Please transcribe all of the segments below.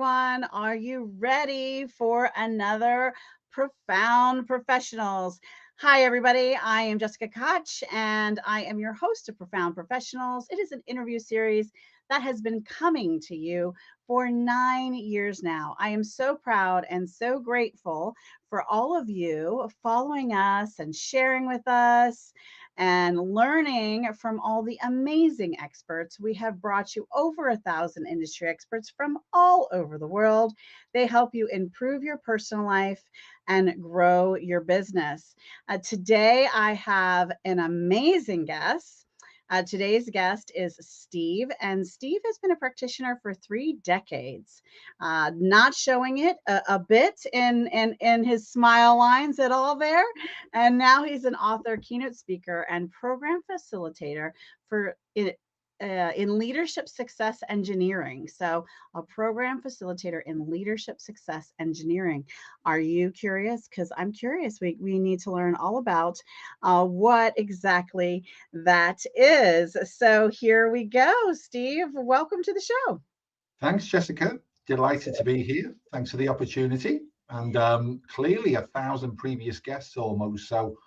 everyone. Are you ready for another Profound Professionals? Hi, everybody. I am Jessica Koch, and I am your host of Profound Professionals. It is an interview series that has been coming to you for 9 years now. I am so proud and so grateful for all of you following us and sharing with us and learning from all the amazing experts. We have brought you over 1,000 industry experts from all over the world. They help you improve your personal life and grow your business. Today, I have an amazing guest. Today's guest is Steve, and Steve has been a practitioner for 3 decades, not showing it a bit in his smile lines at all there. And now he's an author, keynote speaker, and program facilitator for in leadership success engineering. So, a program facilitator in leadership success engineering. Are you curious? Because I'm curious. We need to learn all about what exactly that is. So, here we go. Steve, welcome to the show. Thanks, Jessica. Delighted to be here. Thanks for the opportunity. And clearly 1,000 previous guests almost. So,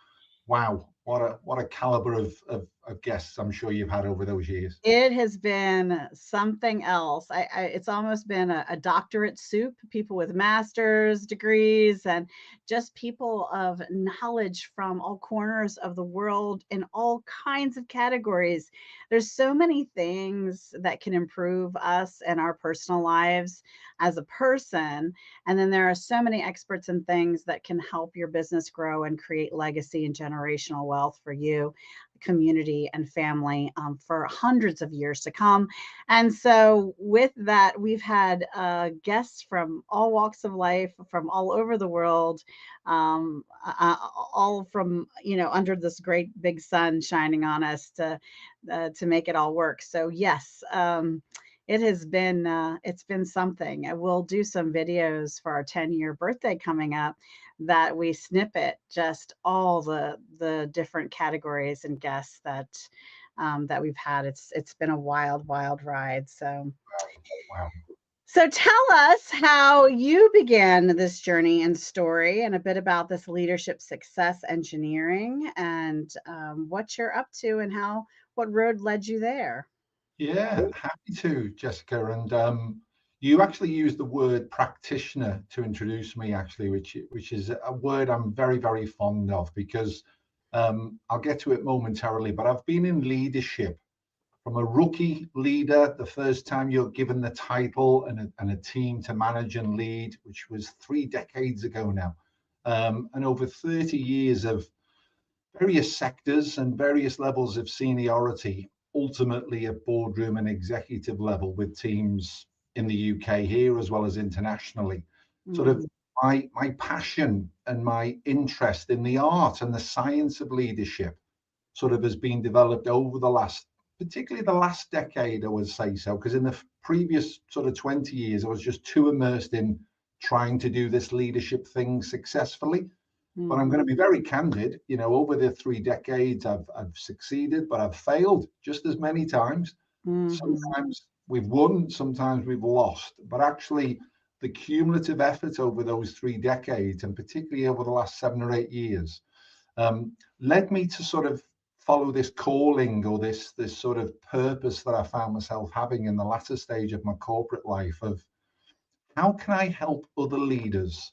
wow, what a caliber of guests I'm sure you've had over those years. It has been something else. It's almost been a doctorate soup, people with master's degrees and just people of knowledge from all corners of the world in all kinds of categories. There's so many things that can improve us and our personal lives as a person. And then there are so many experts in things that can help your business grow and create legacy and generational wealth for you, community, and family for hundreds of years to come. And so, with that, we've had guests from all walks of life, from all over the world, all from under this great big sun shining on us to make it all work. So yes. It has been it's been something. We'll do some videos for our 10-year birthday coming up that we snippet just all the different categories and guests that we've had. It's been a wild ride. Wow. So tell us how you began this journey and story, and a bit about this leadership success engineering, and what you're up to, and what road led you there. Yeah, happy to, Jessica. And you actually used the word practitioner to introduce me, actually, which is a word I'm very, very fond of because I'll get to it momentarily. But I've been in leadership from a rookie leader, the first time you're given the title and a team to manage and lead, which was 3 decades ago now, and over 30 years of various sectors and various levels of seniority, ultimately at boardroom and executive level with teams in the UK here as well as internationally. Sort of Mm. my passion and my interest in the art and the science of leadership sort of has been developed over the last, particularly the last decade, I would say so, because in the previous sort of 20 years, I was just too immersed in trying to do this leadership thing successfully. But I'm going to Mhm. be very candid. Over the 3 decades, I've succeeded, but I've failed just as many times. Mhm. Sometimes we've won, sometimes we've lost. But actually, the cumulative effort over those 3 decades, and particularly over the last 7 or 8 years, led me to sort of follow this calling or this sort of purpose that I found myself having in the latter stage of my corporate life of how can I help other leaders?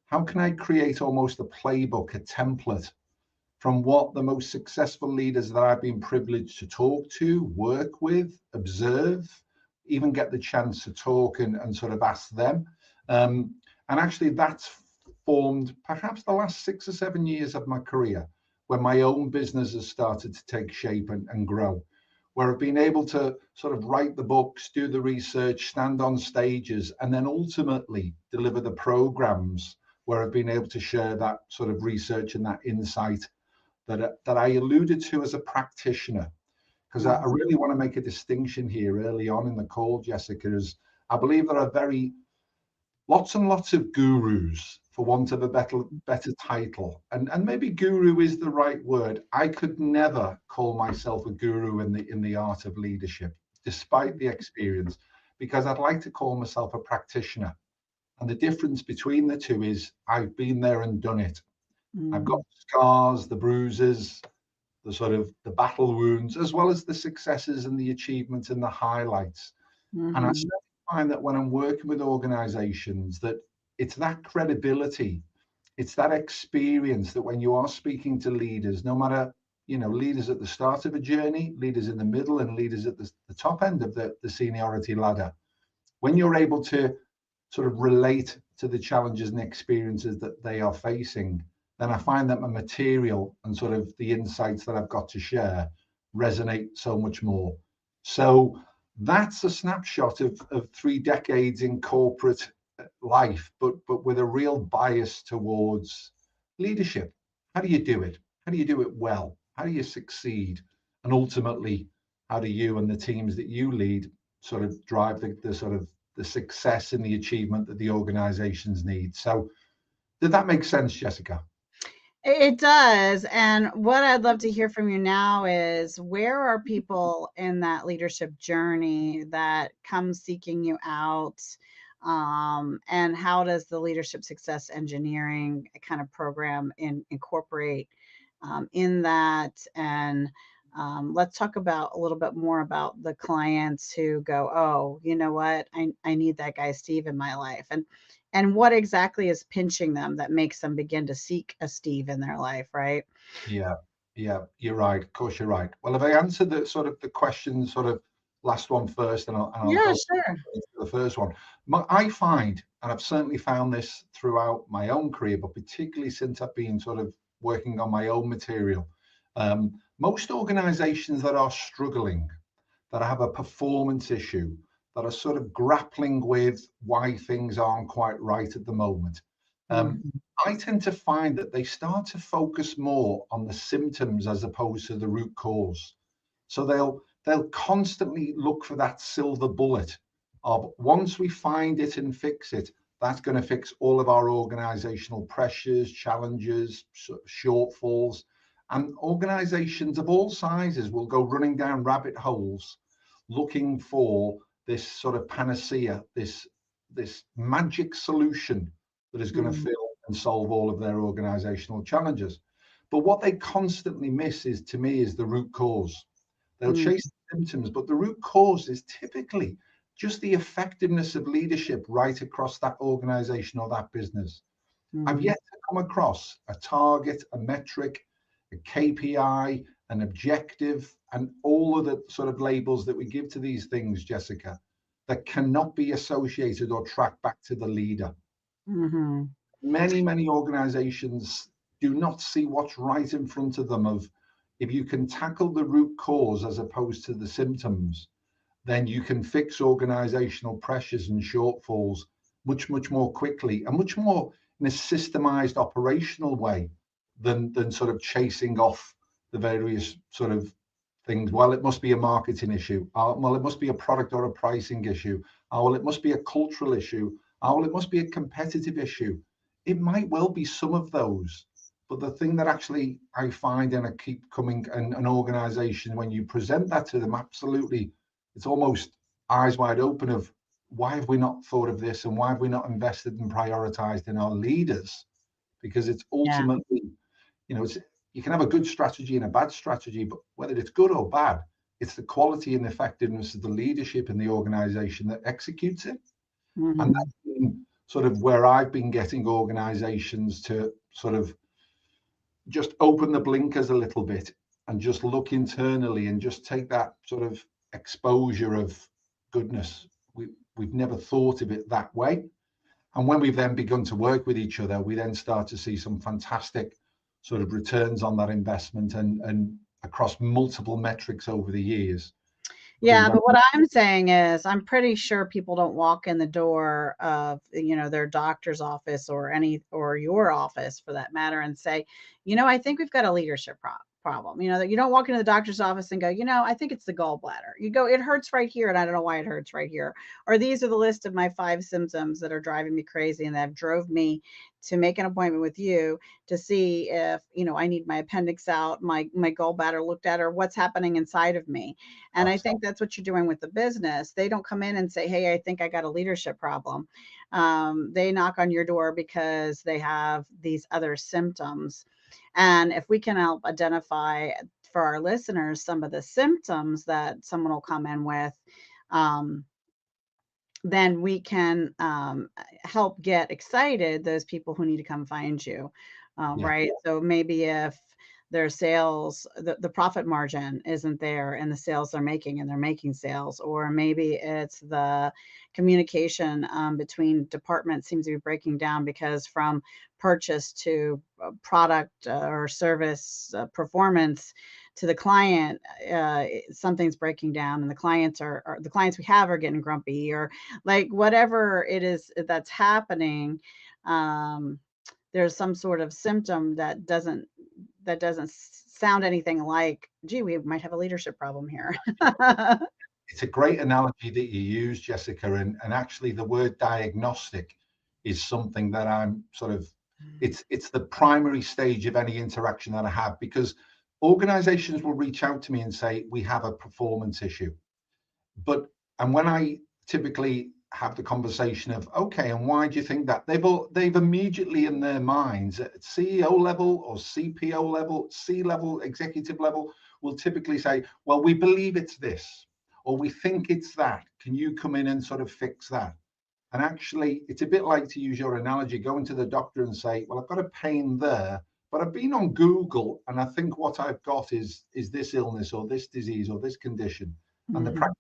How can I create almost a playbook, a template from what the most successful leaders that I've been privileged to talk to, work with, observe, even get the chance to talk and sort of ask them. And actually, that's formed perhaps the last 6 or 7 years of my career, when my own business has started to take shape and grow, where I've been able to sort of write the books, do the research, stand on stages, and then ultimately deliver the programs where I've been able to share that sort of research and that insight that I alluded to as a practitioner. Because I Mhm. really want to make a distinction here early on in the call, Jessica, is I believe there are lots and lots of gurus, for want of a better title. And maybe guru is the right word. I could never call myself a guru in the art of leadership, despite the experience, because I'd like to call myself a practitioner. And the difference between the two is I've been there and done it. I've got Mm-hmm. the scars, the bruises, the sort of the battle wounds, as well as the successes and the achievements and the highlights. And I Mm-hmm. certainly find that when I'm working with organizations, that it's that credibility, it's that experience that when you are speaking to leaders, no matter, leaders at the start of a journey, leaders in the middle, and leaders at the top end of the seniority ladder, when you're able to sort of relate to the challenges and experiences that they are facing, then I find that my material and sort of the insights that I've got to share resonate so much more. So that's a snapshot of 3 decades in corporate life, but with a real bias towards leadership. How do you do it? How do you do it well? How do you succeed? And ultimately, how do you and the teams that you lead sort of drive the sort of the success and the achievement that the organizations need? So did that make sense, Jessica? It does. And what I'd love to hear from you now is, where are people in that leadership journey that come seeking you out? And how does the leadership success engineering kind of program incorporate in that? And let's talk about a little bit more about the clients who go, oh, you know what? I need that guy Steve in my life. And what exactly is pinching them that makes them begin to seek a Steve in their life, right? Yeah, yeah, you're right. Of course, you're right. Well, if I answer the sort of the question, sort of last one first, and I'll Yeah, go sure. into the first one. I find, and I've certainly found this throughout my own career, but particularly since I've been sort of working on my own material, most organizations that are struggling, that have a performance issue, that are sort of grappling with why things aren't quite right at the moment. Um, Mhm. I tend to find that they start to focus more on the symptoms as opposed to the root cause. So they'll constantly look for that silver bullet of, once we find it and fix it, that's going to fix all of our organizational pressures, challenges, shortfalls. And organizations of all sizes will go running down rabbit holes looking for this sort of panacea, this magic solution that is going to Mm, fill and solve all of their organizational challenges. But what they constantly miss is, to me, is the root cause. They'll mm, chase the symptoms, but the root cause is typically just the effectiveness of leadership right across that organization or that business. I've mm. yet to come across a target, a metric, a KPI, an objective, and all of the sort of labels that we give to these things, Jessica, that cannot be associated or tracked back to the leader. Mhm. Many organizations do not see what's right in front of them. Of, if you can tackle the root cause as opposed to the symptoms, then you can fix organizational pressures and shortfalls much more quickly and much more in a systemized operational way than sort of chasing off the various sort of things. Well, it must be a marketing issue. Well, it must be a product or a pricing issue. Well, it must be a cultural issue. Well, it must be a competitive issue. It might well be some of those. But the thing that actually I find, and I keep coming, and an organization, when you present that to them, absolutely, it's almost eyes wide open of, why have we not thought of this, and why have we not invested and prioritized in our leaders? Because it's Yeah, ultimately, it's, you can have a good strategy and a bad strategy, but whether it's good or bad, it's the quality and effectiveness of the leadership in the organization that executes it. And mhm. that's been sort of where I've been getting organizations to sort of just open the blinkers a little bit and just look internally and just take that sort of exposure of, goodness, we've never thought of it that way. And when we've then begun to work with each other, we then start to see some fantastic sort of returns on that investment, and across multiple metrics over the years. Been Yeah, very, but what I'm saying is, I'm pretty sure people don't walk in the door of, their doctor's office or your office for that matter and say, I think we've got a leadership problem. That you don't walk into the doctor's office and go, I think it's the gallbladder. You go, it hurts right here, and I don't know why it hurts right here. Or these are the list of my 5 symptoms that are driving me crazy and that drove me to make an appointment with you to see if, I need my appendix out, my gallbladder looked at, or what's happening inside of me. And I think that's what you're doing with the business. They don't come in and say, hey, I think I got a leadership problem. They knock on your door because they have these other symptoms. And if we can help identify for our listeners some of the symptoms that someone will come in with, um, then we can help get excited those people who need to come find you, Yeah. right? So maybe if their sales, the profit margin isn't there and the sales they're making and they're making sales, or maybe it's the communication between departments seems to be breaking down because from purchase to product or service performance to the client, something's breaking down, and the clients are the clients we have are getting grumpy, or like whatever it is that's happening. There's some sort of symptom that doesn't sound anything like, gee, we might have a leadership problem here. It's a great analogy that you use, Jessica, and actually the word diagnostic is something that I'm sort of, it's the primary stage of any interaction that I have, because organizations will reach out to me and say, we have a performance issue. And when I typically have the conversation of, okay, and why do you think that? They've immediately in their minds at CEO level or CPO level, C level, executive level, will typically say, well, we believe it's this, or we think it's that. Can you come in and sort of fix that? And actually, it's a bit like, to use your analogy, going to the doctor and say, well, I've got a pain there, but I've been on Google and I think what I've got is this illness or this disease or this condition. And the Mhm.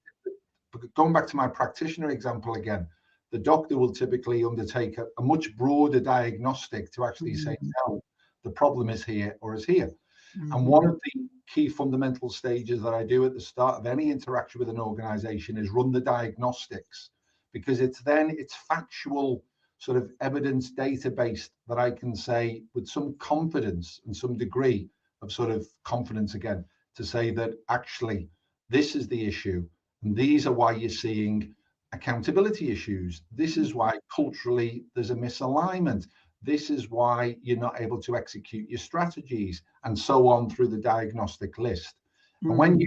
going back to my practitioner example again, the doctor will typically undertake a much broader diagnostic to actually say, Mhm. no, the problem is here or is here. And one Mhm. of the key fundamental stages that I do at the start of any interaction with an organization is run the diagnostics, because it's factual sort of evidence database that I can say with some confidence and some degree of sort of confidence again, to say that actually this is the issue and these are why you're seeing accountability issues. This is why culturally there's a misalignment. This is why you're not able to execute your strategies, and so on through the diagnostic list. And Mhm.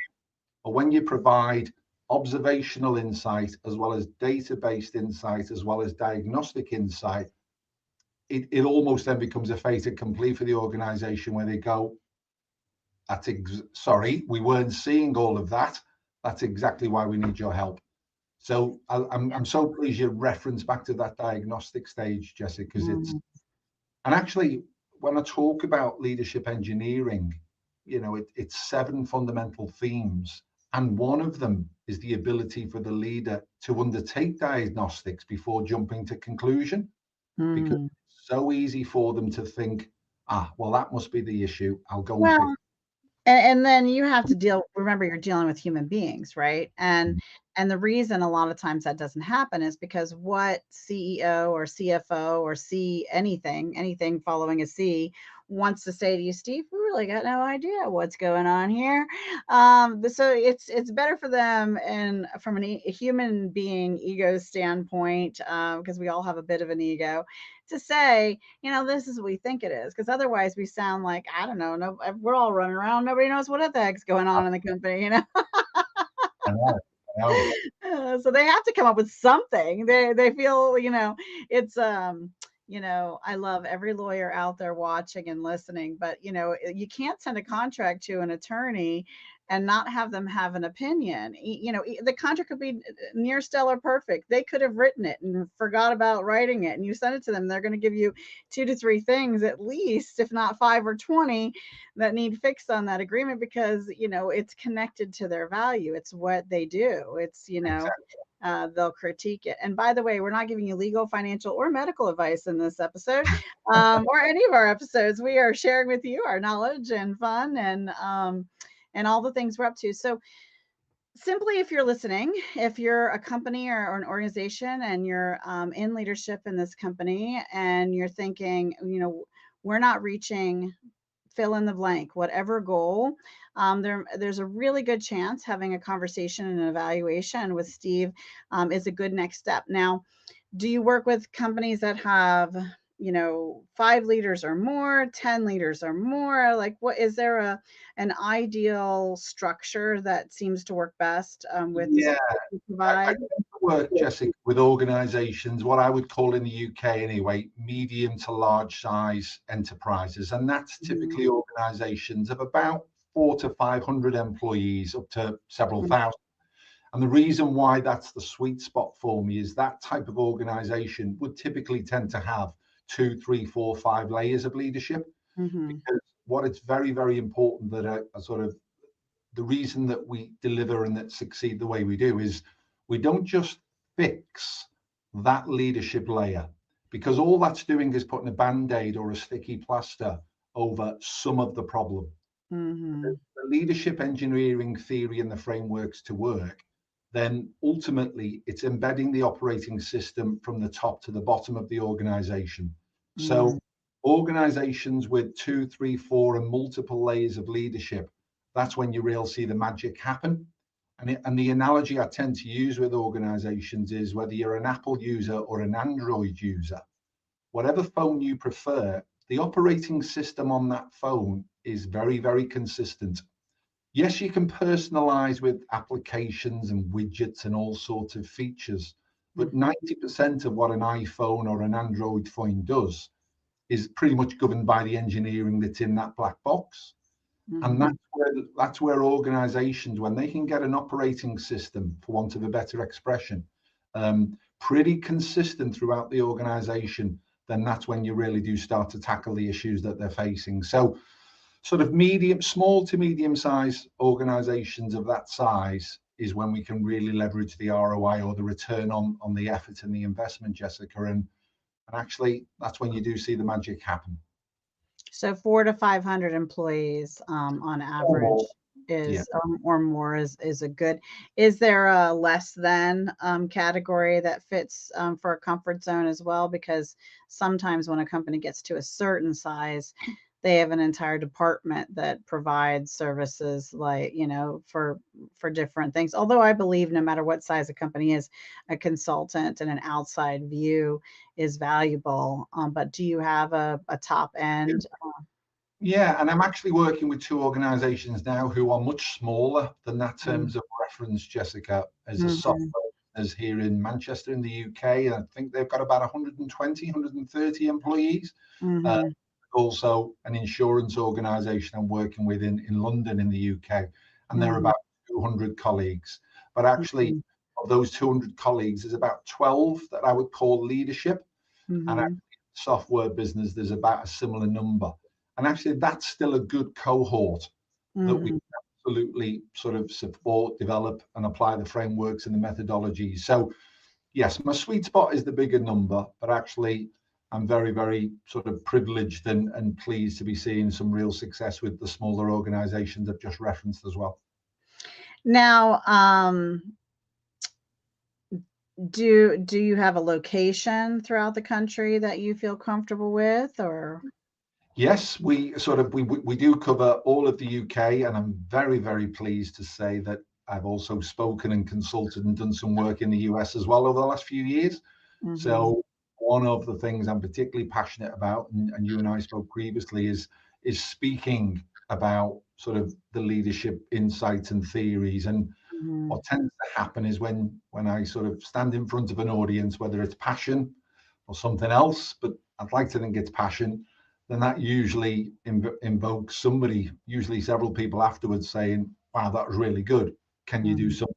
when you provide observational insight as well as data-based insight as well as diagnostic insight, it almost then becomes a fait accompli for the organization, where they go, sorry, we weren't seeing all of that. That's exactly why we need your help. So I'm so pleased you reference back to that diagnostic stage, Jessica, because Mhm. and actually, when I talk about leadership engineering, it's 7 fundamental themes. And one of them is the ability for the leader to undertake diagnostics before jumping to conclusion, because Mhm. it's so easy for them to think, well, that must be the issue. I'll go and fix Well, and then you have to remember you're dealing with human beings, right? it. And the reason a lot of times that doesn't happen is because what CEO or CFO or C anything following a C wants to say to you, Steve, we really got no idea what's going on here. So it's better for them, and from a human being ego standpoint, because we all have a bit of an ego, to say, this is what we think it is. Because otherwise we sound like, I don't know, no, we're all running around. Nobody knows what the heck's going on in the company. I know, I know. So they have to come up with something. They feel, it's I love every lawyer out there watching and listening, but you can't send a contract to an attorney and not have them have an opinion. The contract could be near stellar perfect. They could have written it and forgot about writing it, and you send it to them. They're going to give you 2 to 3 things at least, if not 5 or 20, that need fixed on that agreement, because it's connected to their value. It's what they do. It's Exactly. they'll critique it. And by the way, we're not giving you legal, financial, or medical advice in this episode, or any of our episodes. We are sharing with you our knowledge and fun, and all the things we're up to. So simply, if you're listening, if you're a company or an organization and you're in leadership in this company and you're thinking, we're not reaching fill in the blank, whatever goal, there's a really good chance having a conversation and an evaluation with Steve is a good next step. Now, do you work with companies that have, 5 leaders or more, 10 leaders or more? Like, what is there an ideal structure that seems to work best with the Yeah, support you I provide? tend to work, Jessica, with organizations, what I would call in the UK anyway, medium to large size enterprises. And that's Mhm, typically organizations of about 400 to 500 employees up to several thousand. And the reason why that's the sweet spot for me is that type of organization would typically tend to have 2, 3, 4, 5 layers of leadership. mhm, Because what it's very, very important that a sort of the reason that we deliver and that succeed the way we do is we don't just fix that leadership layer, because all that's doing is putting a band-aid or a sticky plaster over some of the problem. mhm, The leadership engineering theory and the frameworks to work, then ultimately it's embedding the operating system from the top to the bottom of the organization. So mhm, organizations with 2, 3, 4 and multiple layers of leadership, that's when you really see the magic happen. And the analogy I tend to use with organizations is whether you're an Apple user or an Android user, whatever phone you prefer, the operating system on that phone is very, very consistent. Yes, you can personalize with applications and widgets and all sorts of features, but mhm, 90% of what an iPhone or an Android phone does is pretty much governed by the engineering that's in that black box. And mhm, that's where organizations, when they can get an operating system, for want of a better expression, pretty consistent throughout the organization, then that's when you really do start to tackle the issues that they're facing. So sort of small to medium size organizations of that size is when we can really leverage the ROI or the return on the effort and the investment, Jessica. And actually, that's when you do see the magic happen. So 4 to 500 employees, on Or more. average Yeah. is, or more is a good. Is there a less than, category that fits, for a comfort zone as well? Because sometimes when a company gets to a certain size, they have an entire department that provides services like, for different things. Although I believe no matter what size a company is, a consultant and an outside view is valuable. But do you have a top end? Yeah, and I'm actually working with two organizations now who are much smaller than that Mm, terms of reference, Jessica, as a mhm, software as here in Manchester in the UK. And I think they've got about 120, 130 employees. Uh, mhm, Also an insurance organization I'm working with in London in the UK, and they're mhm, about 200 colleagues. But actually, mhm, of those 200 colleagues, there's about 12 that I would call leadership. And mhm, actually, software business, there's about a similar number. And actually, that's still a good cohort that we mhm. absolutely sort of support, develop, and apply the frameworks and the methodologies. So, yes, my sweet spot is the bigger number, but actually, I'm very, very sort of privileged and pleased to be seeing some real success with the smaller organizations I've just referenced as well. Now, do you have a location throughout the country that you feel comfortable with, or? Yes, we do cover all of the UK, and I'm very, very pleased to say that I've also spoken and consulted and done some work in the US as well over the last few years. Mhm, So one of the things I'm particularly passionate about, and you and I spoke previously, is speaking about sort of the leadership insights and theories. And mhm, what tends to happen is when I sort of stand in front of an audience, whether it's passion or something else, but I'd like to think it's passion, then that usually invokes somebody, usually several people afterwards saying, wow, that was really good. Can you do mhm, something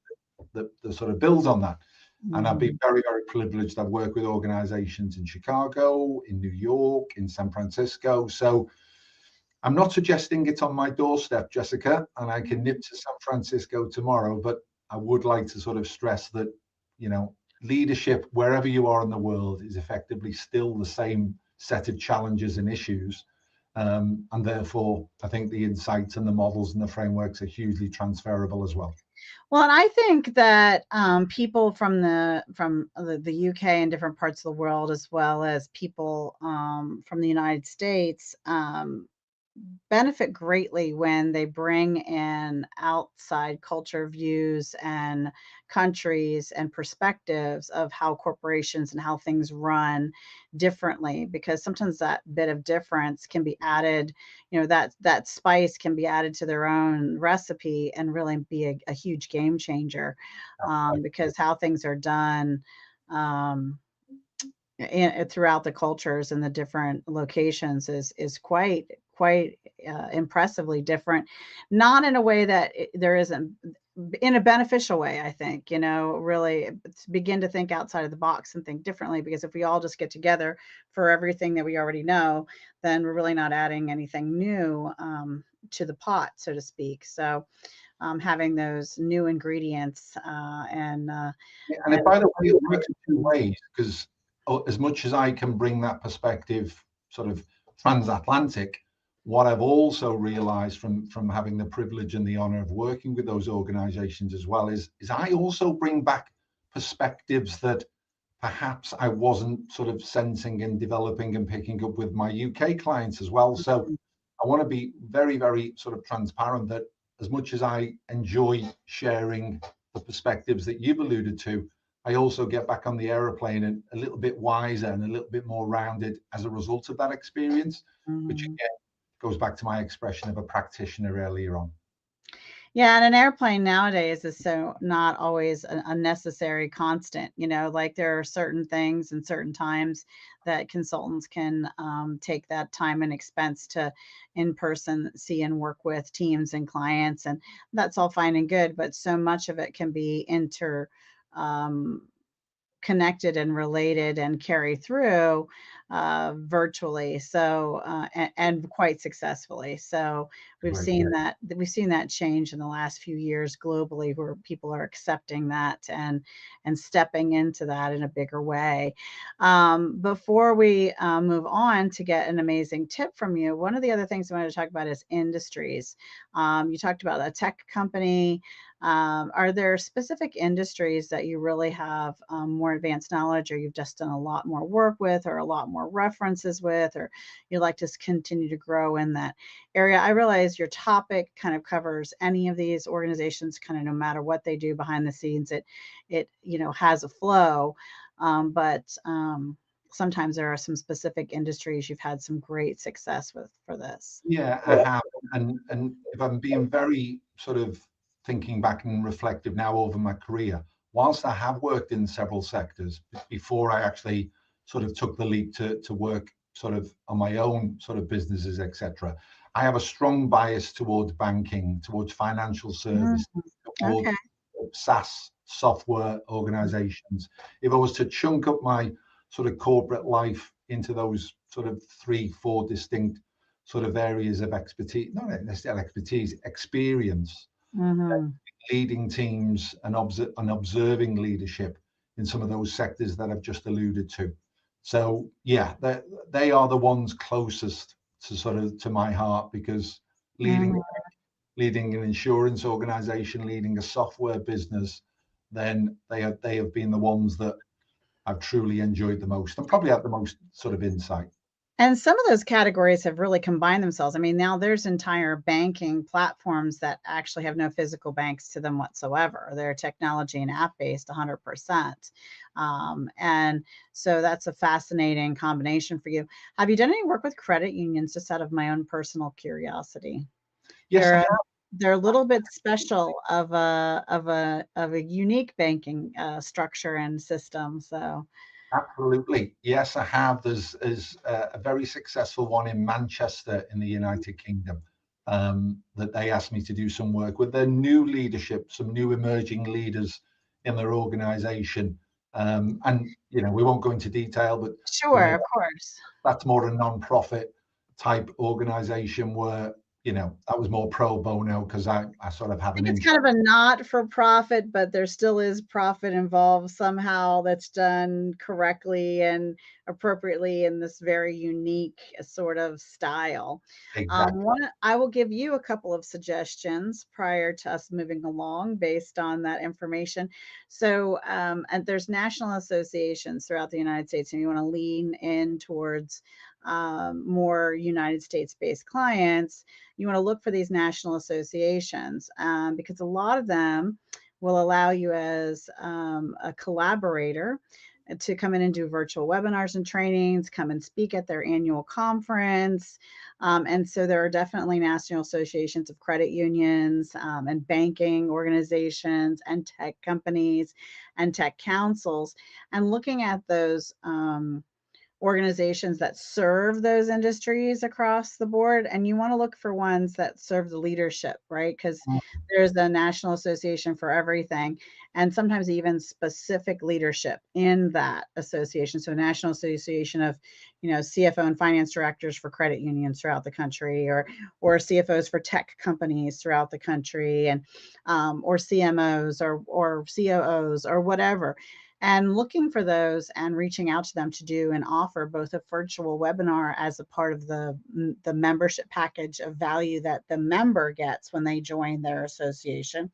that sort of builds on that? And I've been mhm, very, very privileged. I've worked with organizations in Chicago, in New York, in San Francisco. So I'm not suggesting it's on my doorstep, Jessica, and I can nip to San Francisco tomorrow, but I would like to sort of stress that, leadership, wherever you are in the world, is effectively still the same set of challenges and issues. And therefore, I think the insights and the models and the frameworks are hugely transferable as well. Well, and I think that, people from the UK and different parts of the world, as well as people, from the United States, benefit greatly when they bring in outside culture views and countries and perspectives of how corporations and how things run differently, because sometimes that bit of difference can be added, that spice can be added to their own recipe and really be a huge game changer, because how things are done, um, throughout the cultures and the different locations is quite impressively different, not in a way that there isn't, in a beneficial way, I think, really begin to think outside of the box and think differently, because if we all just get together for everything that we already know, then we're really not adding anything new, to the pot, so to speak. So having those new ingredients, Yeah, and and by the way, new it works two ways because as much as I can bring that perspective, sort of transatlantic, what I've also realized from having the privilege and the honor of working with those organizations as well is I also bring back perspectives that perhaps I wasn't sort of sensing and developing and picking up with my UK clients as well. So I want to be very, very sort of transparent that as much as I enjoy sharing the perspectives that you've alluded to, I also get back on the aeroplane and a little bit wiser and a little bit more rounded as a result of that experience, which Mhm. again goes back to my expression of a practitioner earlier on. Yeah, and an airplane nowadays is so not always a necessary constant. Like there are certain things and certain times that consultants can take that time and expense to in person see and work with teams and clients, and that's all fine and good. But so much of it can be um, connected and related and carry through virtually, so and quite successfully. So we've Great. seen that change in the last few years globally, where people are accepting that and stepping into that in a bigger way. Before we move on to get an amazing tip from you, one of the other things I wanted to talk about is industries. You talked about a tech company. Are there specific industries that you really have more advanced knowledge, or you've just done a lot more work with, or a lot more references with, or you'd like to continue to grow in that area? I realize your topic kind of covers any of these organizations, kind of no matter what they do behind the scenes. It has a flow, but sometimes there are some specific industries you've had some great success with for this. Yeah, I have. And if I'm being very sort of thinking back and reflective now over my career, whilst I have worked in several sectors before I actually sort of took the leap to work sort of on my own sort of businesses, etc., I have a strong bias towards banking, towards financial Mm, service, towards okay. SaaS software organizations. If I was to chunk up my sort of corporate life into those sort of three, four distinct sort of areas of expertise, not necessarily expertise, experience, Hmm. leading teams and observing leadership in some of those sectors that I've just alluded to. So yeah, they are the ones closest to sort of to my heart because leading Hmm. leading an insurance organization, leading a software business, then they have been the ones that I've truly enjoyed the most and probably had the most sort of insight. And some of those categories have really combined themselves. I mean, now there's entire banking platforms that actually have no physical banks to them whatsoever. They're technology and app based 100%. And so that's a fascinating combination for you. Have you done any work with credit unions, just out of my own personal curiosity? Yes, I They're a, have. they're a little bit special of a unique banking structure and system. So, Absolutely. Yes, I have. There's a very successful one in Manchester in the United Kingdom that they asked me to do some work with their new leadership, some new emerging leaders in their organization. And, we won't go into detail, but for me, sure, of course. that's more a non-profit type organization where, that was more pro bono because I sort of have an Think it's kind interest. of a not for profit, but there still is profit involved somehow, that's done correctly and appropriately in this very unique sort of style. Exactly. I will give you a couple of suggestions prior to us moving along based on that information. So, and there's national associations throughout the United States, and you want to lean in towards more United States-based clients, you want to look for these national associations, because a lot of them will allow you as a collaborator to come in and do virtual webinars and trainings, come and speak at their annual conference. And so there are definitely national associations of credit unions, and banking organizations and tech companies and tech councils. And looking at those organizations that serve those industries across the board, and you want to look for ones that serve the leadership, right? Because there's the National Association for everything, and sometimes even specific leadership in that association. So National Association of, CFO and finance directors for credit unions throughout the country, or CFOs for tech companies throughout the country, and or CMOs or COOs or whatever, and looking for those and reaching out to them to do and offer both a virtual webinar as a part of the membership package of value that the member gets when they join their association,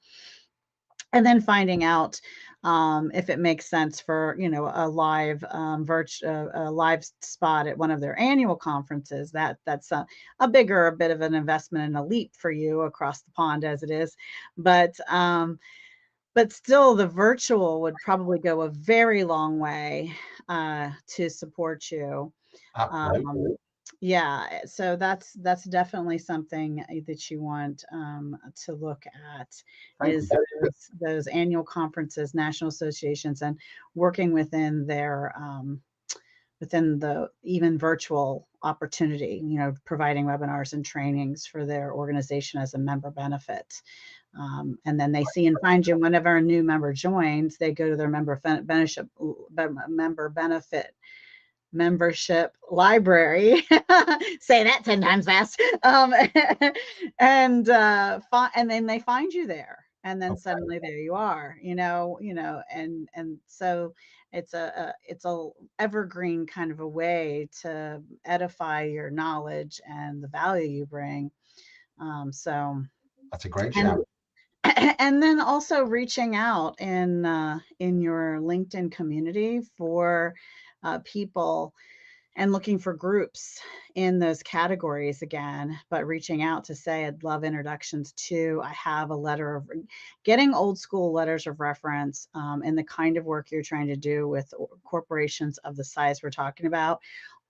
and then finding out if it makes sense for a live a live spot at one of their annual conferences. That's a bit of an investment and a leap for you across the pond as it is, but still, the virtual would probably go a very long way to support you. Absolutely. Yeah, so that's definitely something that you want to look at, Thank is you. those annual conferences, national associations, and working within their within the even virtual opportunity, providing webinars and trainings for their organization as a member benefit. And then they see and find you whenever a new member joins, they go to their member benefit membership library. Say that 10 times fast. And then they find you there. And then Okay. suddenly there you are, and so it's a evergreen kind of a way to edify your knowledge and the value you bring. So That's a great and shout. and then also reaching out in your LinkedIn community for people, and looking for groups in those categories again, but reaching out to say, I'd love introductions to, I have a letter of, getting old school letters of reference in the kind of work you're trying to do with corporations of the size we're talking about,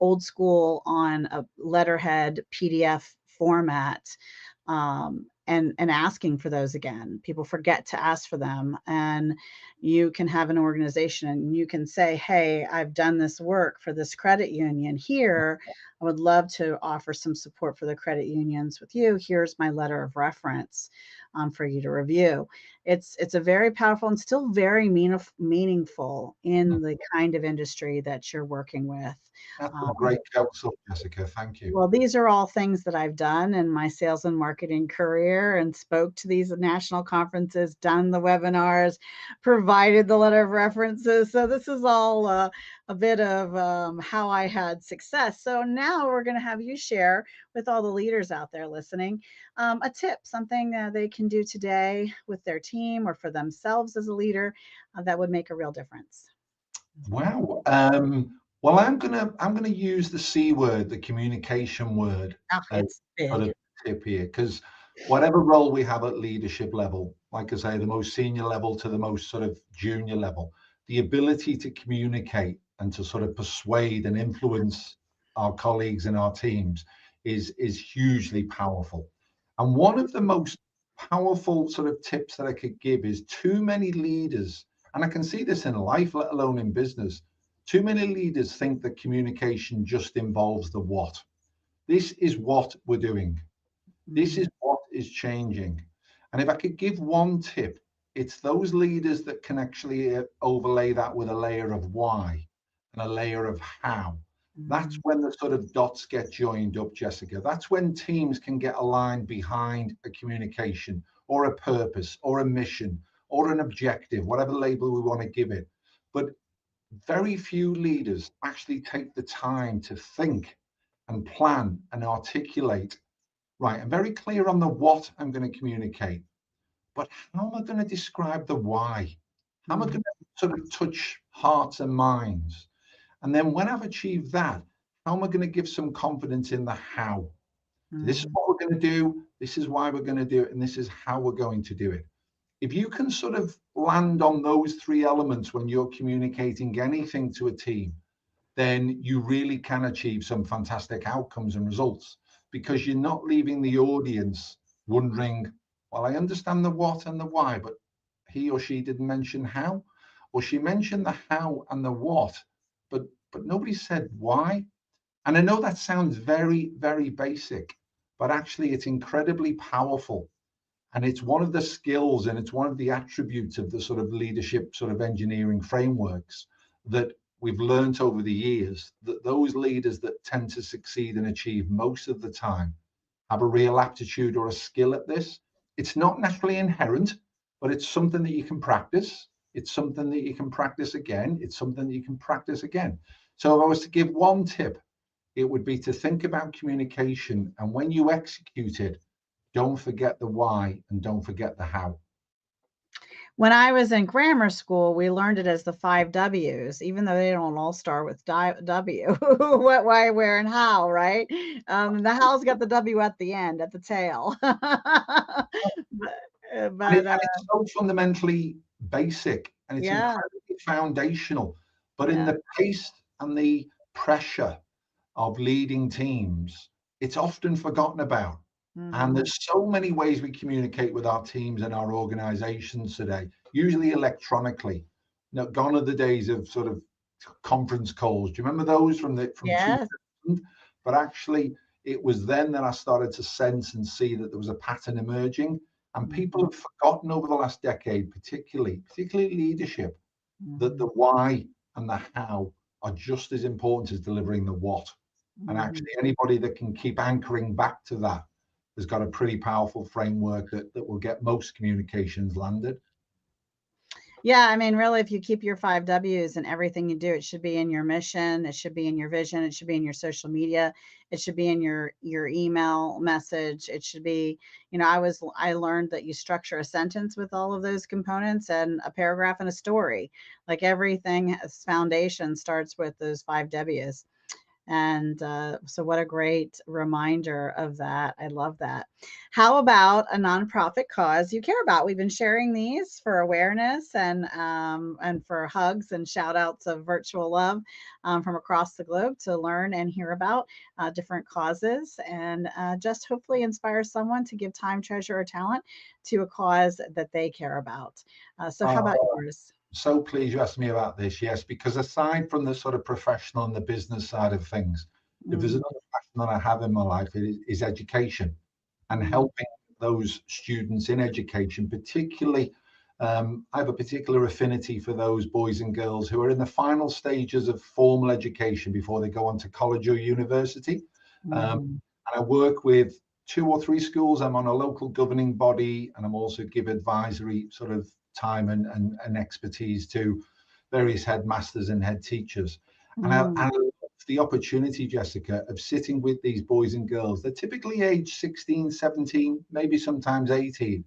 old school on a letterhead PDF format. And asking for those again. People forget to ask for them. And you can have an organization and you can say, hey, I've done this work for this credit union here. I would love to offer some support for the credit unions with you. Here's my letter of reference for you to review. It's a very powerful and still very meaningful in the kind of industry that you're working with. That's Um, some great counsel, Jessica. Thank you. well, these are all things that I've done in my sales and marketing career, and spoke to these national conferences, done the webinars, provided the letter of references. So this is all a bit of how I had success. So now we're going to have you share with all the leaders out there listening a tip, something they can do today with their team or for themselves as a leader that would make a real difference. Wow. Well, I'm gonna use the C word, the communication word, Oh, as it's sort big. of tip here, because whatever role we have at leadership level, like I say, the most senior level to the most sort of junior level, the ability to communicate and to sort of persuade and influence our colleagues and our teams is hugely powerful. And one of the most powerful sort of tips that I could give is too many leaders, and I can see this in life, let alone in business. Too many leaders think that communication just involves the what. This is what we're doing. This Mm, is what is changing. And if I could give one tip, it's those leaders that can actually overlay that with a layer of why and a layer of how. That's mm, when the sort of dots get joined up, Jessica. That's when teams can get aligned behind a communication or a purpose or a mission or an objective, whatever label we want to give it. But very few leaders actually take the time to think and plan and articulate. Right, I'm very clear on the what I'm going to communicate, but how am I going to describe the why? How am I mm, going to sort of touch hearts and minds? And then when I've achieved that, how am I going to give some confidence in the how? This is Mhm. what we're going to do. This is why we're going to do it. And this is how we're going to do it. If you can sort of land on those three elements when you're communicating anything to a team, then you really can achieve some fantastic outcomes and results, because you're not leaving the audience wondering, well, I understand the what and the why, but he or she didn't mention how, or she mentioned the how and the what, but nobody said why. And I know that sounds very, very basic, but actually it's incredibly powerful. And it's one of the skills and it's one of the attributes of the sort of leadership sort of engineering frameworks that we've learned over the years, that those leaders that tend to succeed and achieve most of the time have a real aptitude or a skill at this. It's not necessarily inherent, but it's something that you can practice. It's something that you can practice again. It's something that you can practice again. So if I was to give one tip, it would be to think about communication, and when you execute it, don't forget the why and don't forget the how. When I was in grammar school, we learned it as the 5 W's, even though they don't all start with W. What, why, where, and how, right? The how's got the W at the end, at the tail. And, But and it's so fundamentally basic and it's yeah, incredibly foundational. But in yeah. the pace and the pressure of leading teams, it's often forgotten about. And Mhm. there's so many ways we communicate with our teams and our organizations today, usually electronically. You know, gone are the days of sort of conference calls. Do you remember those from Yes. 2000? But actually, it was then that I started to sense and see that there was a pattern emerging. And people Mhm, have forgotten over the last decade, particularly leadership, that the mhm, why and the how are just as important as delivering the what. And mhm. actually, anybody that can keep anchoring back to that has got a pretty powerful framework that will get most communications landed. Yeah, I mean, really, if you keep your 5 W's in everything you do, it should be in your mission, it should be in your vision, it should be in your social media, it should be in your email message, it should be, I learned that you structure a sentence with all of those components and a paragraph and a story. Like everything has foundation starts with those 5 W's. And so, what a great reminder of that. I love that. How about a nonprofit cause you care about? We've been sharing these for awareness and for hugs and shout outs of virtual love from across the globe to learn and hear about different causes and just hopefully inspire someone to give time, treasure, or talent to a cause that they care about. So, how about Oh, yours? so pleased you asked me about this. Yes, because aside from the sort of professional and the business side of things, if there's Mm, another passion that I have in my life, is education and mm, helping those students in education, particularly. I have a particular affinity for those boys and girls who are in the final stages of formal education before they go on to college or university. Um, mhm, and I work with two or three schools. I'm on a local governing body, and I'm also give advisory sort of time and expertise to various headmasters and head teachers. And I mm, love the opportunity, Jessica, of sitting with these boys and girls. They're typically age 16, 17, maybe sometimes 18.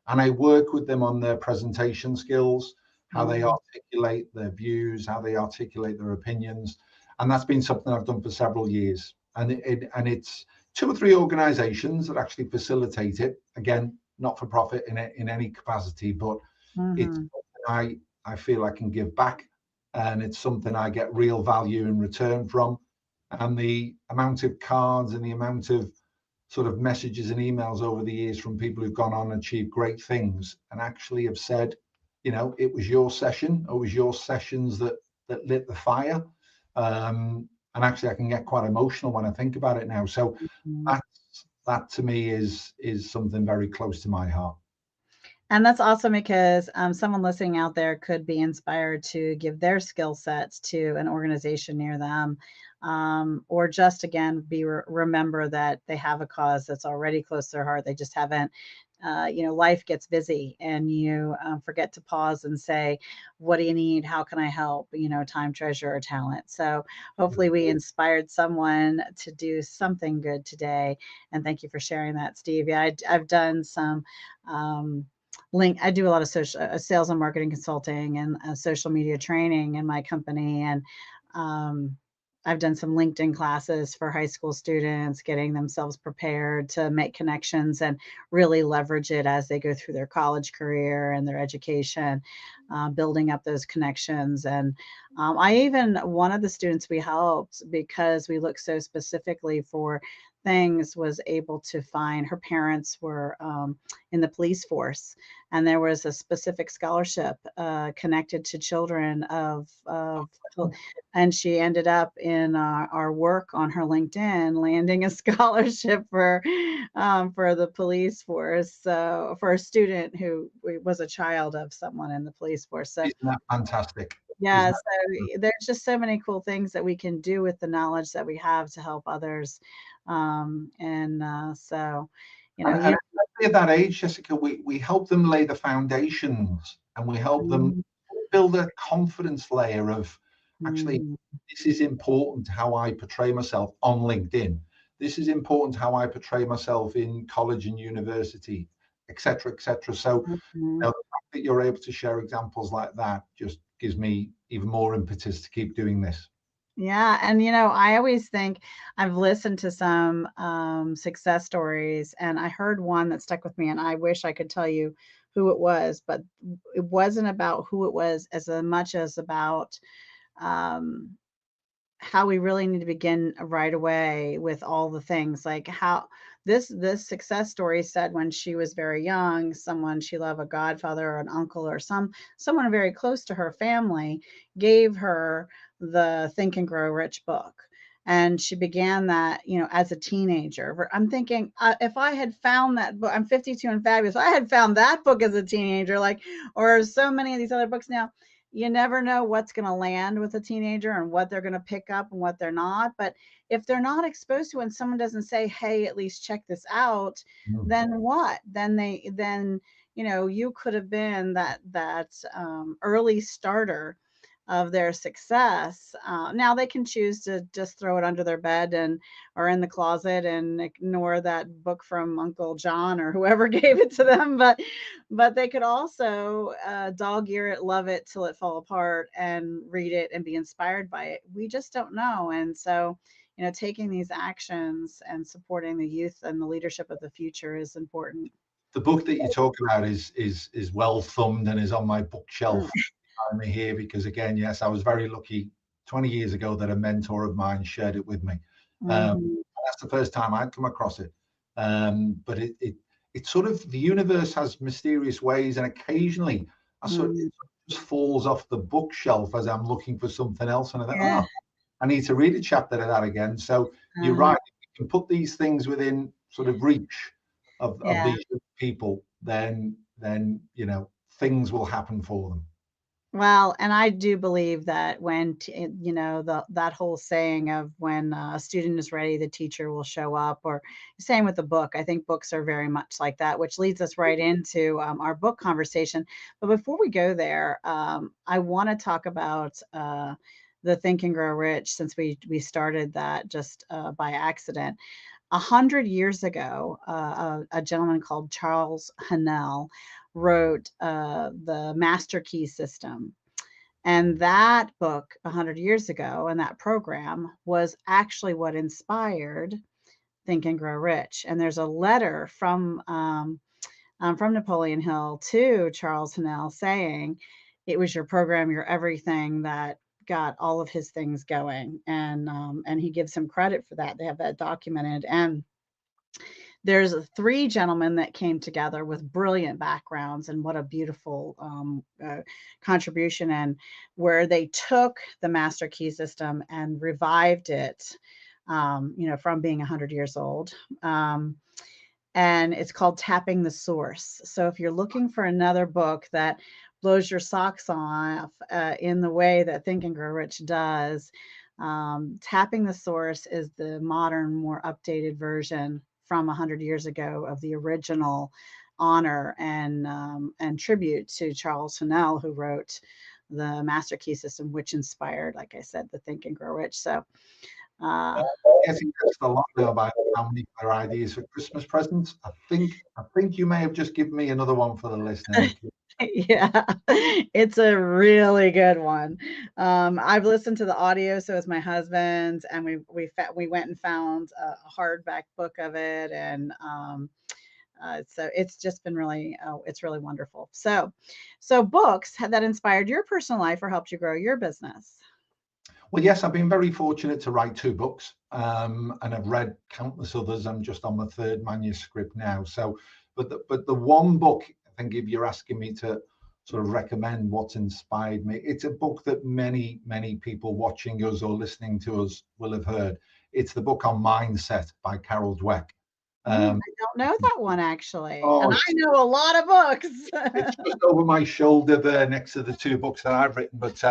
And I work with them on their presentation skills, how they mm. articulate their views, how they articulate their opinions. And that's been something I've done for several years. And it's two or three organizations that actually facilitate it. Again, not for profit in any capacity, but it's Mhm, something I feel I can give back, and it's something I get real value in return from. And the amount of cards and the amount of sort of messages and emails over the years from people who've gone on and achieved great things and actually have said, you know, it was your session or it was your sessions that lit the fire. And actually, I can get quite emotional when I think about it now. So mhm. that to me is something very close to my heart. And that's awesome because someone listening out there could be inspired to give their skill sets to an organization near them, or just again remember that they have a cause that's already close to their heart. They just haven't. Life gets busy, and you forget to pause and say, "What do you need? How can I help?" Time, treasure, or talent. So hopefully, we inspired someone to do something good today. And thank you for sharing that, Steve. Yeah, I've done some. I do a lot of social sales and marketing consulting and social media training in my company, and um, I've done some LinkedIn classes for high school students, getting themselves prepared to make connections and really leverage it as they go through their college career and their education, building up those connections. And I even, one of the students we helped, because we looked so specifically for things, was able to find, her parents were in the police force, and there was a specific scholarship connected to children of, and she ended up in our work on her LinkedIn, landing a scholarship for the police force. So for a student who was a child of someone in the police force. So Isn't that fantastic? yeah, Isn't that? so there's just so many cool things that we can do with the knowledge that we have to help others. So, And especially at that age, Jessica, we help them lay the foundations, and we help them Mhm, build a confidence layer of, actually, mhm, this is important how I portray myself on LinkedIn. This is important how I portray myself in college and university, etc., etc. So, mhm. the fact that you're able to share examples like that just gives me even more impetus to keep doing this. Yeah, and I always think, I've listened to some success stories, and I heard one that stuck with me, and I wish I could tell you who it was, but it wasn't about who it was as much as about um, how we really need to begin right away with all the things, like how this success story said, when she was very young, someone she loved, a godfather or an uncle or someone very close to her family, gave her the Think and Grow Rich book, and she began that, as a teenager. I'm thinking, if I had found that book, I'm 52 and fabulous, if I had found that book as a teenager, like, or so many of these other books now, you never know what's going to land with a teenager and what they're going to pick up and what they're not. But if they're not exposed to it, and someone doesn't say, hey, at least check this out, Mm. then what? Then you could have been that early starter of their success. Now they can choose to just throw it under their bed and or in the closet and ignore that book from Uncle John or whoever gave it to them. But they could also dog ear it, love it till it fall apart, and read it and be inspired by it. We just don't know. And so, taking these actions and supporting the youth and the leadership of the future is important. The book that you talk about is well thumbed and is on my Mm, bookshelf behind me here, because again, yes, I was very lucky 20 years ago that a mentor of mine shared it with me. mhm, That's the first time I'd come across it. But it's sort of, the universe has mysterious ways, and occasionally mm. it just falls off the bookshelf as I'm looking for something else, and I think, Yeah. oh, I need to read a chapter of that again. So you're Uh, right. If we can put these things within sort of reach of yeah. these people, then things will happen for them. Well, and I do believe that that whole saying of, when a student is ready, the teacher will show up, or same with the book. I think books are very much like that, which leads us right into our book conversation. But before we go there, I want to talk about the Think and Grow Rich, since we started that just by accident. 100 years ago, a gentleman called Charles Hannell wrote the Master Key System. And that book, 100 years ago, and that program was actually what inspired Think and Grow Rich. And there's a letter from Napoleon Hill to Charles Hannell saying, it was your program, your everything, that got all of his things going. And he gives him credit for that. They have that documented. And there's three gentlemen that came together with brilliant backgrounds, and what a beautiful contribution, and where they took the Master Key System and revived it, from being 100 years old. And it's called Tapping the Source. So if you're looking for another book that blows your socks off in the way that Think and Grow Rich does, Tapping the Source is the modern, more updated version from 100 years ago of the original honor and tribute to Charles Hannell, who wrote the Master Key System, which inspired, like I said, the Think and Grow Rich. So, uh, Getting just a lot now about how many other ideas for Christmas presents. I think you may have just given me another one for the list now. Yeah, it's a really good one. I've listened to the audio, so has my husband, and we went and found a hardback book of it, and so it's just been really, oh, it's really wonderful. So books that inspired your personal life or helped you grow your business. Well, yes, I've been very fortunate to write two books, and I've read countless others. I'm just on my third manuscript now. So, but the one book, I think, if you're asking me to sort of recommend what's inspired me, it's a book that many people watching us or listening to us will have heard. It's the book on mindset by Carol Dweck. Um, I don't know that one actually, oh, and I know a lot of books. it's just over my shoulder there next to the two books that I've written. But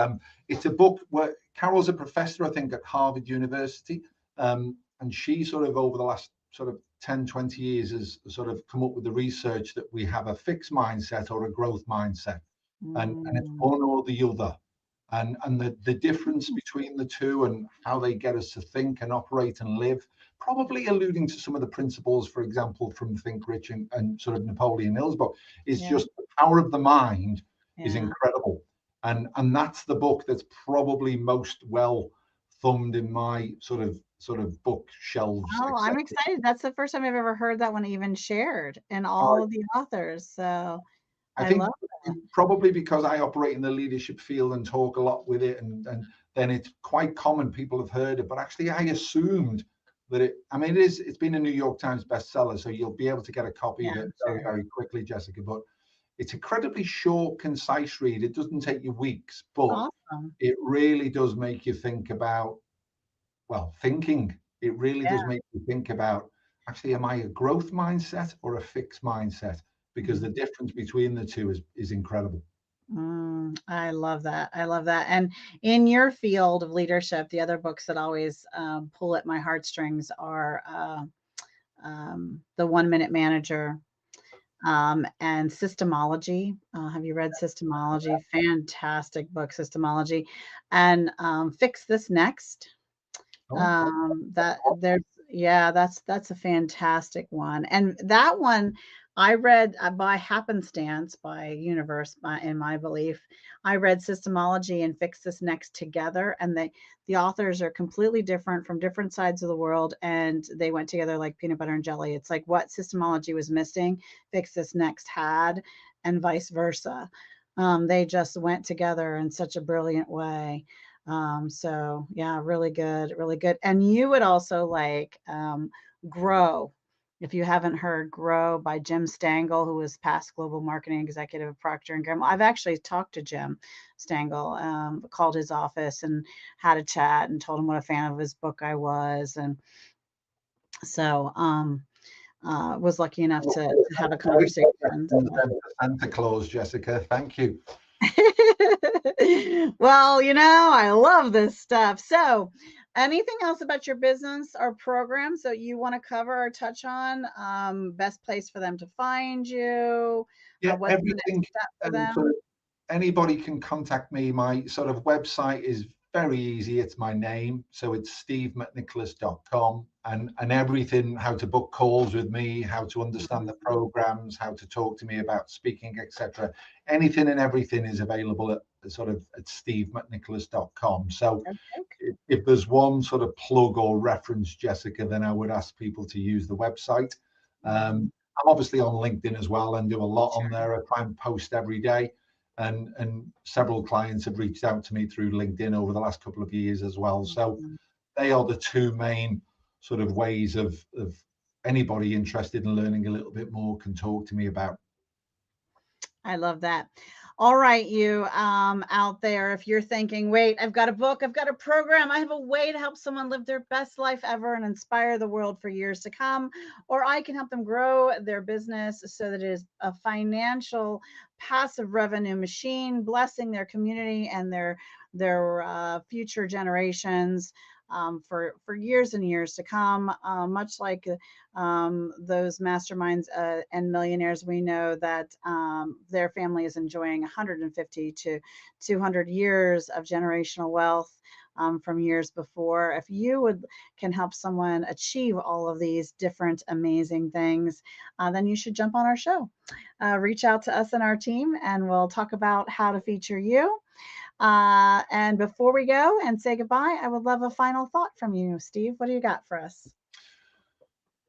it's a book where Carol's a professor, I think, at Harvard University. And she sort of over the last sort of 10, 20 years has sort of come up with the research that we have a fixed mindset or a growth mindset. And it's Mm, one or the other. And the difference mm, between the two and how they get us to think and operate and live, probably alluding to some of the principles, for example, from Think Rich and sort of Napoleon Hill's book, is yeah, just the power of the mind is yeah. incredible. And that's the book that's probably most well thumbed in my sort of bookshelves, Oh, I'm etc. excited. That's the first time I've ever heard that one even shared in all of the authors. So I I love think that. probably because I operate in the leadership field and talk a lot with it, and then it's quite common. People have heard it, but actually, I assumed that it. I mean, it's been a New York Times bestseller, so you'll be able to get a copy Yeah, of it I'm very, sure. very quickly, Jessica. But it's incredibly short, concise read. It doesn't take you weeks, but Awesome. it really does make you think about, well, thinking. It really Yeah. does make you think about, actually, am I a growth mindset or a fixed mindset? Because Mm. the difference between the two is incredible. I love that. I love that. And in your field of leadership, the other books that always pull at my heartstrings are The 1 Minute Manager and Systemology. Have you read Systemology? Fantastic book, Systemology. And Fix This Next. Oh, That there's yeah, that's a fantastic one. And that one I read by happenstance, by universe, in my belief. I read Systemology and Fix This Next together, and the authors are completely different from different sides of the world, and they went together like peanut butter and jelly. It's like what Systemology was missing, Fix This Next had, and vice versa. They just went together in such a brilliant way. So yeah, really good, really good. And you would also like Grow. If you haven't heard Grow by Jim Stangl, who was past global marketing executive of Procter and Gamble. I've actually talked to Jim Stangl, called his office and had a chat and told him what a fan of his book I was. And so was lucky enough to have a great conversation. suggestions then for Santa Claus, Jessica. Thank you. Well, I love this stuff. So, anything else about your business or programs that you want to cover or touch on? Best place for them to find you? Yeah, What's the next everything. step for And sort them? of anybody can contact me. My sort of website is very easy. It's my name, so it's stevemcnicholas.com, and everything, how to book calls with me, how to understand the Mhm. programs, how to talk to me about speaking, etc. Anything and everything is available at stevemcnicholas.com. So Okay. if there's one sort of plug or reference, Jessica, then I would ask people to use the website. Mhm. I'm obviously on LinkedIn as well and do a lot on Sure. there. I try and post every day. And several clients have reached out to me through LinkedIn over the last couple of years as well. So Mhm. they are the two main sort of ways of anybody interested in learning a little bit more can talk to me about. I love that. All right, you out there, if you're thinking, wait, I've got a book, I've got a program, I have a way to help someone live their best life ever and inspire the world for years to come, or I can help them grow their business so that it is a financial passive revenue machine, blessing their community and their future generations. For years and years to come, much like those masterminds and millionaires, we know that their family is enjoying 150 to 200 years of generational wealth. from years before. If you can help someone achieve all of these different amazing things, then you should jump on our show. Reach out to us and our team, and we'll talk about how to feature you. And before we go and say goodbye, I would love a final thought from you, Steve. What do you got for us?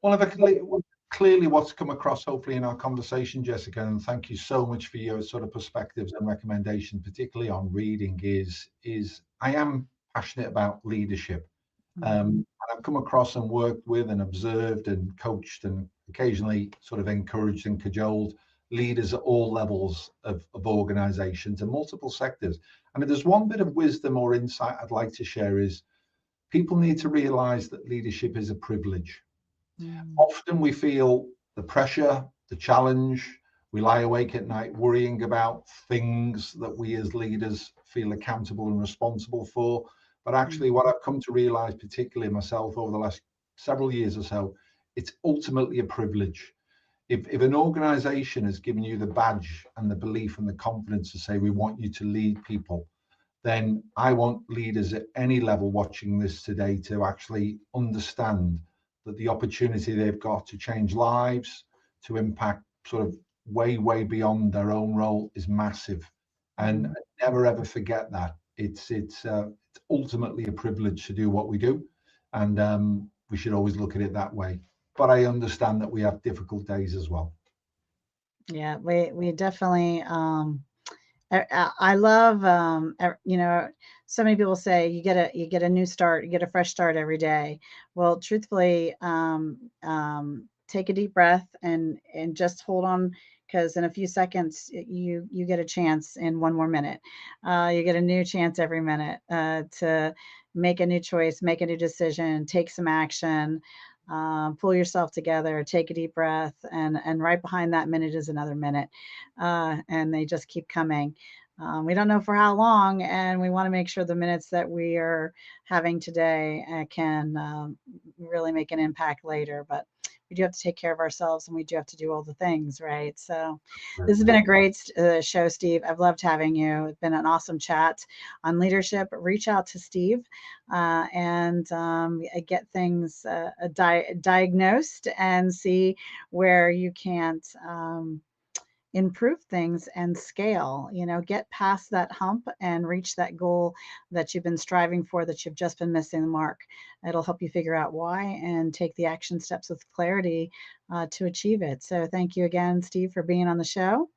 Well, if I can clearly what's come across, hopefully, in our conversation, Jessica, and thank you so much for your sort of perspectives and recommendations, particularly on reading, is I am passionate about leadership. And I've come across and worked with and observed and coached and occasionally sort of encouraged and cajoled leaders at all levels of organizations and multiple sectors. And if there's one bit of wisdom or insight I'd like to share is people need to realize that leadership is a privilege. Often we feel the pressure, the challenge. We lie awake at night worrying about things that we as leaders feel accountable and responsible for. But actually, what I've come to realize, particularly myself over the last several years or so, it's ultimately a privilege. If an organization has given you the badge and the belief and the confidence to say, we want you to lead people, then I want leaders at any level watching this today to actually understand that the opportunity they've got to change lives, to impact sort of way, way beyond their own role is massive. And never ever forget that. It's ultimately a privilege to do what we do. And we should always look at it that way. But I understand that we have difficult days as well. Yeah, we definitely I love so many people say you get a new start, you get a fresh start every day. Well, truthfully, take a deep breath and just hold on, because in a few seconds you get a chance in one more minute. You get a new chance every minute to make a new choice, make a new decision, take some action. Pull yourself together, take a deep breath, and right behind that minute is another minute, and they just keep coming. We don't know for how long, and we want to make sure the minutes that we are having today can really make an impact later. But we do have to take care of ourselves, and we do have to do all the things, right? So this has been a great show, Steve. I've loved having you. It's been an awesome chat on leadership. Reach out to Steve and get things diagnosed and see where you can't improve things and scale, get past that hump and reach that goal that you've been striving for, that you've just been missing the mark. It'll help you figure out why and take the action steps with clarity to achieve it. So thank you again, Steve, for being on the show.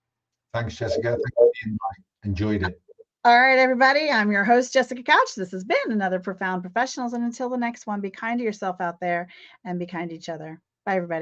Thanks, Jessica. Thanks for the invite. Enjoyed it. All right, everybody. I'm your host, Jessica Couch. This has been another Profound Professionals. And until the next one, be kind to yourself out there and be kind to each other. Bye, everybody.